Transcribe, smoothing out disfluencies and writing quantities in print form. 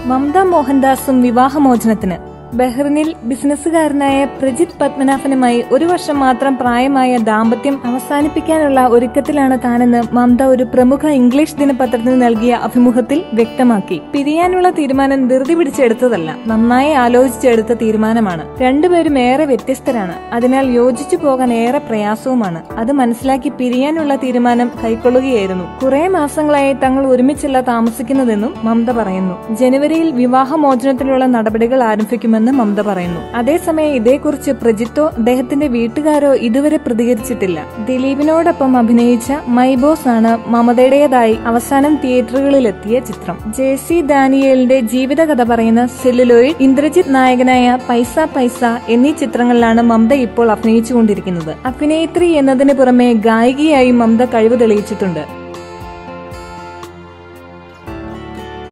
മമത മോഹൻദാസും വിവാഹമോചനത്തിന്. ബഹ്റിനിൽ ബിസിനസ്സുകാരനായ പ്രജിത് പത്മനാഭനുമായി 1 വർഷം മാത്രം പ്രായമായ ദാമ്പത്യം അവസാനിപ്പിക്കാനുള്ള ഒരുക്കത്തിലാണ് താനെന്ന് മമത ഒരു പ്രമുഖ ഇംഗ്ലീഷ് ദിനപത്രത്തിന് നൽകിയ അഭിമുഖത്തിൽ വ്യക്തമാക്കി. പിരിയാനുള്ള തീരുമാനം ധൃതി പിടിച്ചെടുത്തതല്ല, നന്നായി ആലോചിച്ചെടുത്ത തീരുമാനമാണ്. രണ്ടുപേരും ഏറെ വ്യത്യസ്തരാണ്, അതിനാൽ യോജിച്ചു പോകാൻ ഏറെ പ്രയാസവുമാണ്. അത് മനസ്സിലാക്കി പിരിയാനുള്ള തീരുമാനം കൈക്കൊള്ളുകയായിരുന്നു. കുറെ മാസങ്ങളായി തങ്ങൾ ഒരുമിച്ചല്ല താമസിക്കുന്നതെന്നും മമത പറയുന്നു. ജനുവരിയിൽ വിവാഹമോചനത്തിനുള്ള നടപടികൾ ആരംഭിക്കുമെന്ന് മമത പറയുന്നു. അതേസമയം ഇതേക്കുറിച്ച് പ്രജിത്തോ അദ്ദേഹത്തിന്റെ വീട്ടുകാരോ ഇതുവരെ പ്രതികരിച്ചിട്ടില്ല. ദിലീപിനോടൊപ്പം അഭിനയിച്ച മൈ ബോസ് ആണ് മമതയുടേതായി അവസാനം തിയേറ്ററുകളിലെത്തിയ ചിത്രം. ജെ.സി. ഡാനിയേലിന്റെ ജീവിതകഥ പറയുന്ന സെല്ലുലോയിഡ്, ഇന്ദ്രജിത്ത് നായകനായ പൈസ പൈസ എന്നീ ചിത്രങ്ങളിലാണ് മമത ഇപ്പോൾ അഭിനയിച്ചുകൊണ്ടിരിക്കുന്നത്. അഭിനേത്രി എന്നതിന് പുറമെ ഗായികയായി മമത കഴിവ് തെളിയിച്ചിട്ടുണ്ട്.